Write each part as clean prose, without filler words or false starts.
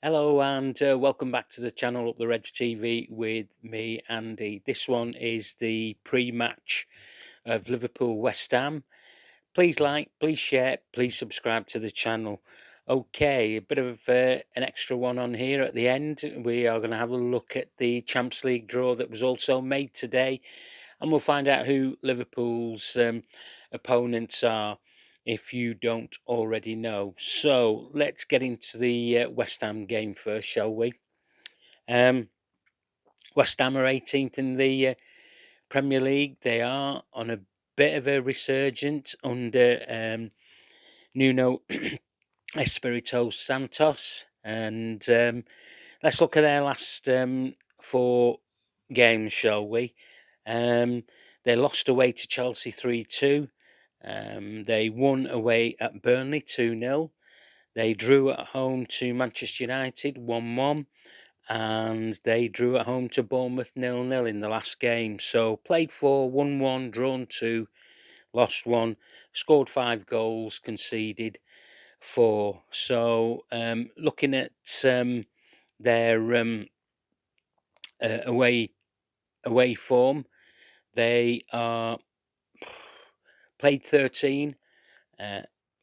Hello and welcome back to the channel Up the Reds TV with me, Andy. This one is the pre-match of Liverpool West Ham. Please like, please share, please subscribe to the channel. Okay, a bit of an extra one on here at the end. We are going to have a look at the Champions League draw that was also made today, and we'll find out who Liverpool's opponents are if you don't already know. So let's get into the West Ham game first, shall we? Um, West Ham are 18th in the Premier League. They are on a bit of a resurgence under Nuno Espirito Santos. And let's look at their last four games, shall we? They lost away to Chelsea 3-2. They won away at Burnley 2-0. They drew at home to Manchester United 1-1. And they drew at home to Bournemouth 0-0 in the last game. So played 4, won 1, drawn 2, lost 1, scored 5 goals, conceded 4. So looking at their away form, they are played 13,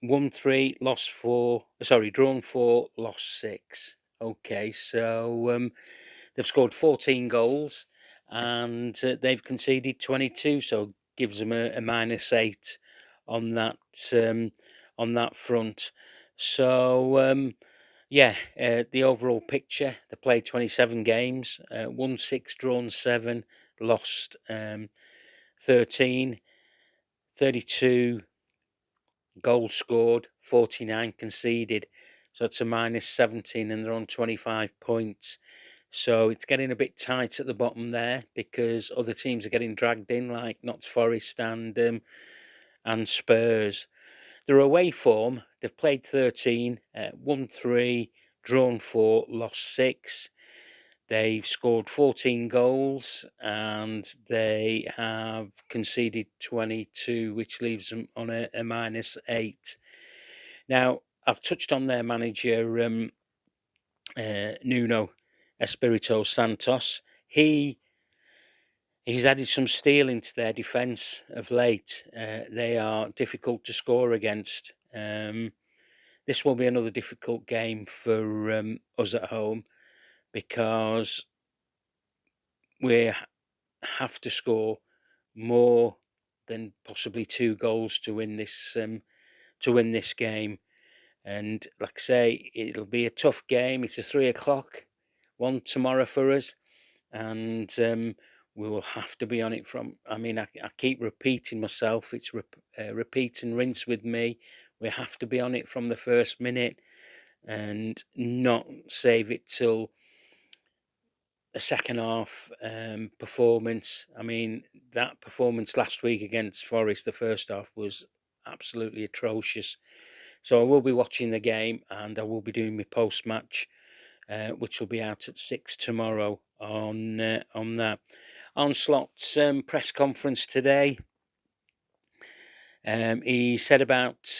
won 3, lost 4. Sorry, drawn 4, lost 6. Okay, so they've scored 14 goals and they've conceded 22, so gives them a -8 on that front. So the overall picture: they played 27 games, won 6, drawn 7, lost 13, 32 goals scored, 49 conceded. So it's a -17, and they're on 25 points. So it's getting a bit tight at the bottom there because other teams are getting dragged in, like Notts Forest and Spurs. Their away form: they've played 13, won 3, drawn 4, lost 6. They've scored 14 goals and they have conceded 22, which leaves them on a -8. Now, I've touched on their manager, Nuno Espirito Santos. He's added some steel into their defence of late. They are difficult to score against. This will be another difficult game for us at home because we have to score more than possibly 2 goals to win this game. And like I say, it'll be a tough game. It's a 3 o'clock one tomorrow for us, and we will have to be on it from. I keep repeating myself. It's repeat and rinse with me. We have to be on it from the first minute and not save it till a second half performance. I mean, that performance last week against Forest, the first half was absolutely atrocious. So I will be watching the game and I will be doing my post match, which will be out at 6 tomorrow on that. On Slot's press conference today, he said about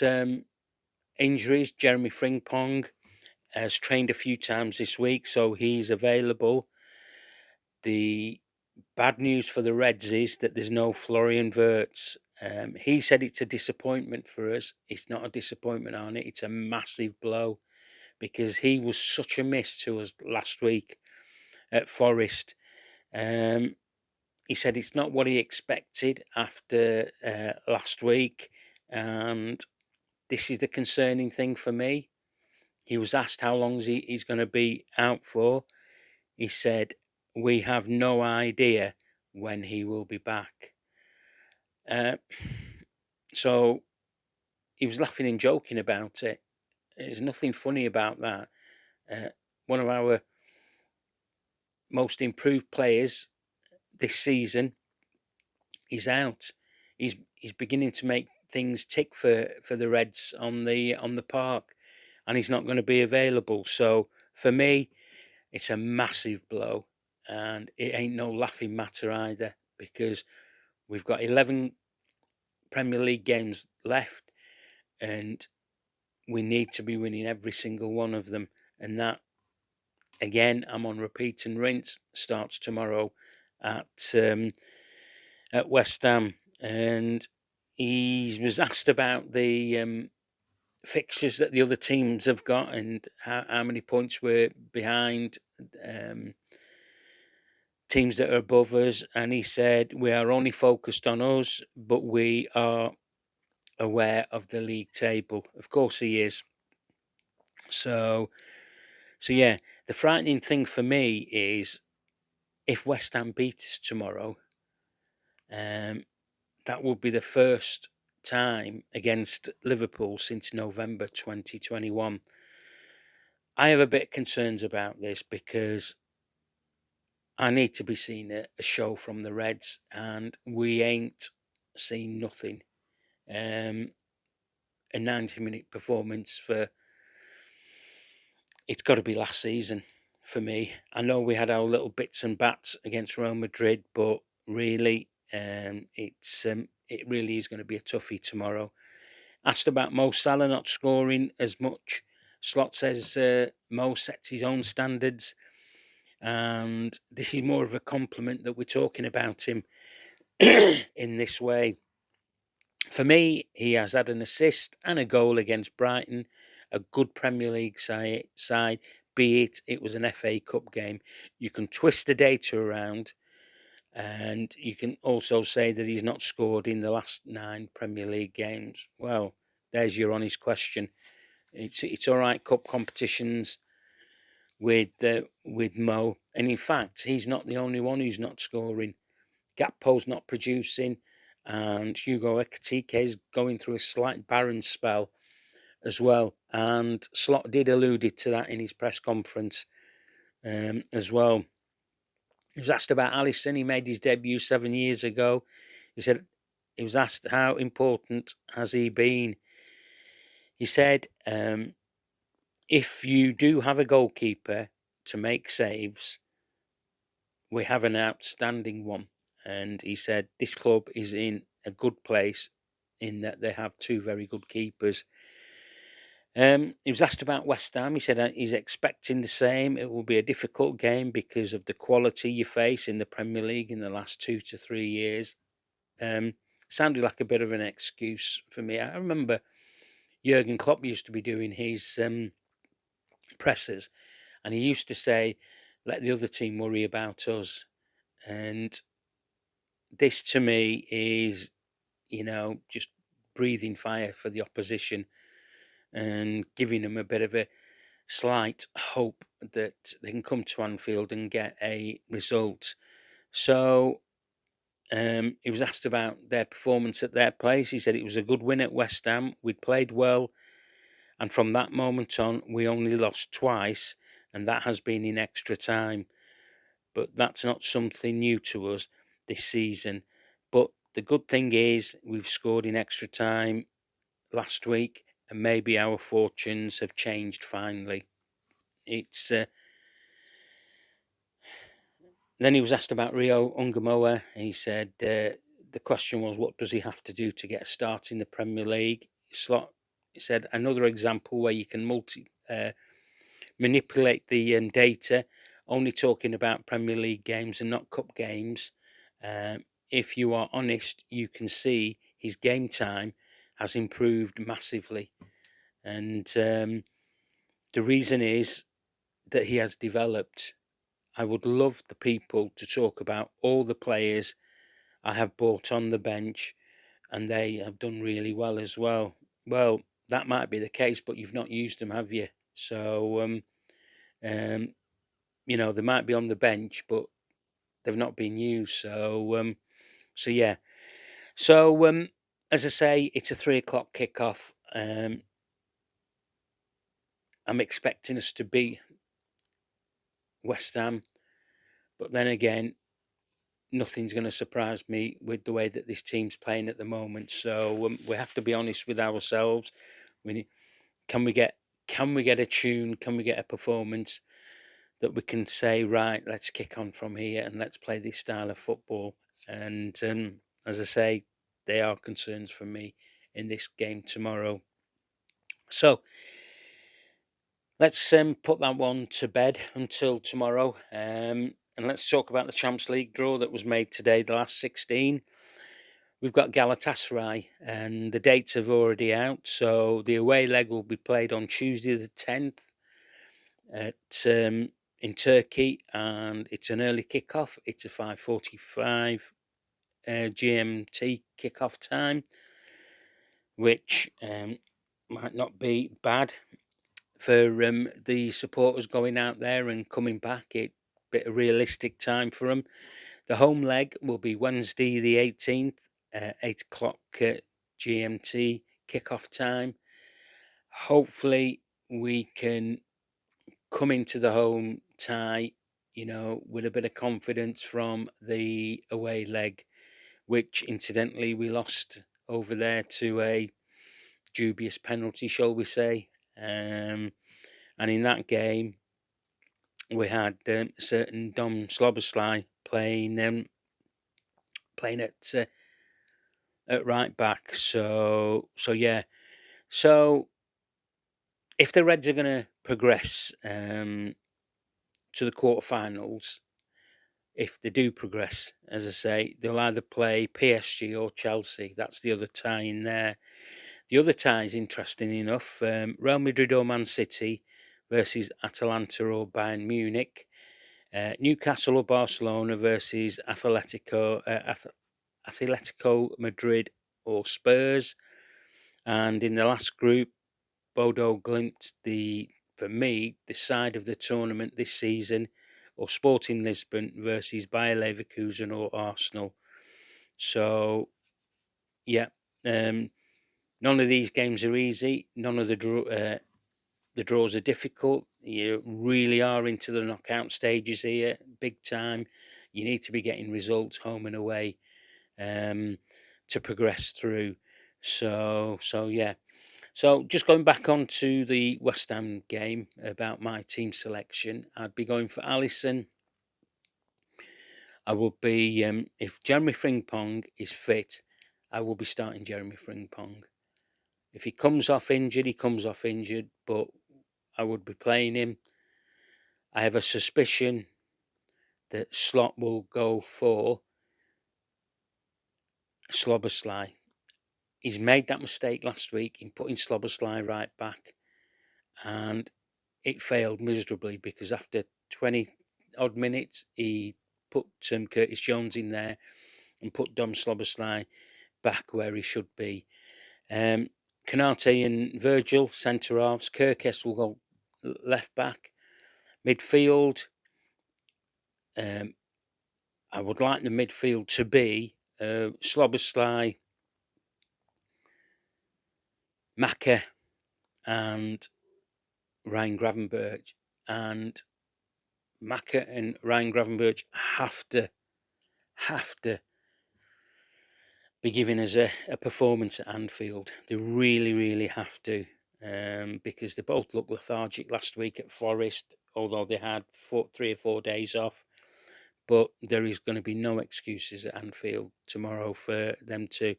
injuries. Jeremy Frimpong has trained a few times this week, so he's available. The bad news for the Reds is that there's no Florian Wirtz. He said it's a disappointment for us. It's not a disappointment, on it. It's a massive blow because he was such a miss to us last week at Forest. He said it's not what he expected after last week, and this is the concerning thing for me. He was asked how long he's going to be out for. He said, "We have no idea when he will be back." So he was laughing and joking about it. There's nothing funny about that. One of our most improved players this season is out. He's beginning to make things tick for the Reds on the park, and he's not going to be available. So for me, it's a massive blow, and it ain't no laughing matter either because we've got 11 Premier League games left, and we need to be winning every single one of them, and that again, I'm on repeat and rinse. Starts tomorrow at West Ham, and he was asked about the fixtures that the other teams have got and how many points we're behind teams that are above us, and he said we are only focused on us, but we are aware of the league table. Of course, he is. So yeah, the frightening thing for me is if West Ham beat us tomorrow, that would be the first time against Liverpool since November 2021. I have a bit of concerns about this because I need to be seeing a show from the Reds, and we ain't seen nothing. A 90-minute performance for it's got to be last season for me. I know we had our little bits and bats against Real Madrid, but really, it really is going to be a toughie tomorrow. Asked about Mo Salah not scoring as much. Slot says Mo sets his own standards, and this is more of a compliment that we're talking about him in this way. For me, he has had an assist and a goal against Brighton, a good Premier League side, be it was an FA Cup game. You can twist the data around, and you can also say that he's not scored in the last 9 Premier League games. Well, there's your honest question. It's all right, cup competitions with Mo, and in fact, he's not the only one who's not scoring. Gakpo's not producing, and Hugo Ekitike is going through a slight barren spell as well. And Slot did allude to that in his press conference as well. He was asked about Alisson. He made his debut 7 years ago. He was asked how important has he been. He said, if you do have a goalkeeper to make saves, we have an outstanding one. And he said this club is in a good place in that they have 2 very good keepers. He was asked about West Ham. He said he's expecting the same. It will be a difficult game because of the quality you face in the Premier League in the last 2 to 3 years. Sounded like a bit of an excuse for me. I remember Jurgen Klopp used to be doing his pressers, and he used to say, let the other team worry about us. And this to me is, just breathing fire for the opposition and giving them a bit of a slight hope that they can come to Anfield and get a result. So he was asked about their performance at their place. He said it was a good win at West Ham. We'd played well. And from that moment on, we only lost twice, and that has been in extra time. But that's not something new to us this season. But the good thing is we've scored in extra time last week, and maybe our fortunes have changed finally. It's Then he was asked about Rio Ungamoa. He said the question was, what does he have to do to get a start in the Premier League? He said another example where you can manipulate the data, only talking about Premier League games and not cup games. If you are honest, you can see his game time has improved massively. And the reason is that he has developed. I would love the people to talk about all the players I have bought on the bench, and they have done really well as well. Well, that might be the case, but you've not used them, have you? So, they might be on the bench, but they've not been used. So yeah. So, as I say, it's a 3 o'clock kickoff. I'm expecting us to beat West Ham, but then again, nothing's going to surprise me with the way that this team's playing at the moment. So we have to be honest with ourselves. Can we get a tune? Can we get a performance that we can say, right, let's kick on from here and let's play this style of football? And as I say, they are concerns for me in this game tomorrow. So let's put that one to bed until tomorrow. And let's talk about the Champions League draw that was made today, the last 16. We've got Galatasaray, and the dates have already out. So the away leg will be played on Tuesday the 10th at in Turkey, and it's an early kickoff. It's a 5:45 GMT kickoff time, which might not be bad for the supporters going out there and coming back. It bit of realistic time for them. The home leg will be Wednesday the 18th, 8 o'clock GMT kickoff time. Hopefully, we can come into the home tie, with a bit of confidence from the away leg, which incidentally we lost over there to a dubious penalty, shall we say. And in that game, we had certain Dom Slobosly playing at right back. So yeah. So if the Reds are going to progress to the quarterfinals, if they do progress, as I say, they'll either play PSG or Chelsea. That's the other tie in there. The other tie is interesting enough. Real Madrid or Man City versus Atalanta or Bayern Munich. Newcastle or Barcelona versus Atletico Madrid or Spurs. And in the last group, Bodo Glimt, for me, the side of the tournament this season, or Sporting Lisbon versus Bayer Leverkusen or Arsenal. So, yeah, none of these games are easy. None of the draws are difficult. You really are into the knockout stages here, big time. You need to be getting results home and away to progress through. So yeah. So just going back onto the West Ham game about my team selection, I'd be going for Alisson. I will be, if Jeremy Frimpong is fit, I will be starting Jeremy Frimpong. If he comes off injured, he comes off injured, but I would be playing him. I have a suspicion that Slot will go for Slobosly. He's made that mistake last week in putting Slobosly right back, and it failed miserably because after 20 odd minutes, he put Curtis Jones in there and put Dom Slobosly back where he should be. Canate and Virgil, centre halves. Kirkes will go left back. Midfield, I would like the midfield to be Slobosly, Maka, and Ryan Gravenberch. And Maka and Ryan Gravenberch have to be giving us a performance at Anfield. They really, really have to, because they both looked lethargic last week at Forest, although they had 3 or 4 days off. But there is going to be no excuses at Anfield tomorrow for them to.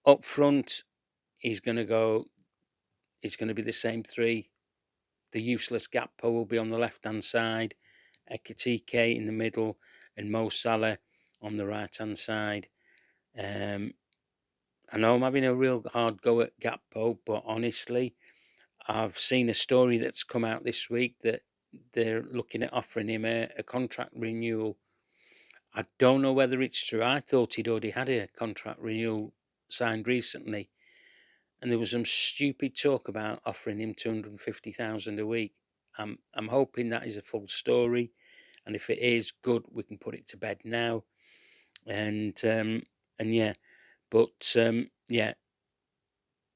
Up front, it's going to be the same three. The useless Gakpo will be on the left-hand side, Ekitike in the middle, and Mo Salah on the right-hand side. I know I'm having a real hard go at Gakpo, but honestly, I've seen a story that's come out this week that they're looking at offering him a contract renewal. I don't know whether it's true. I thought he'd already had a contract renewal signed recently, and there was some stupid talk about offering him 250,000 a week. I'm hoping that is a full story, and if it is, good, we can put it to bed now. And yeah, but yeah,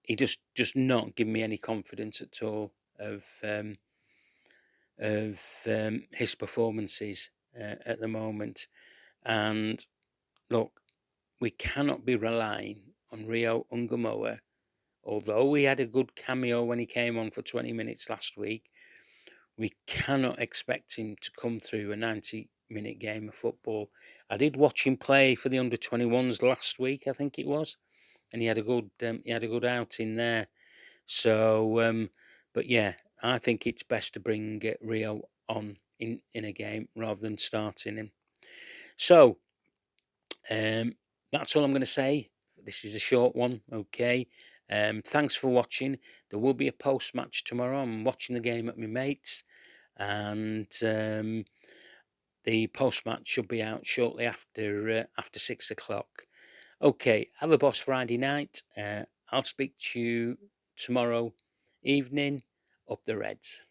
he just not giving me any confidence at all of his performances at the moment. And look, we cannot be relying on Rio Ungamoa. Although he had a good cameo when he came on for 20 minutes last week, we cannot expect him to come through a 90-minute game of football. I did watch him play for the under-21s last week, I think it was, and he had a good outing there. So, but yeah, I think it's best to bring Rio on in a game rather than starting him. So that's all I'm going to say. This is a short one, okay? Thanks for watching. There will be a post-match tomorrow. I'm watching the game at my mate's, and the post-match should be out shortly after 6 o'clock. Okay, have a boss Friday night. I'll speak to you tomorrow evening. Up the Reds.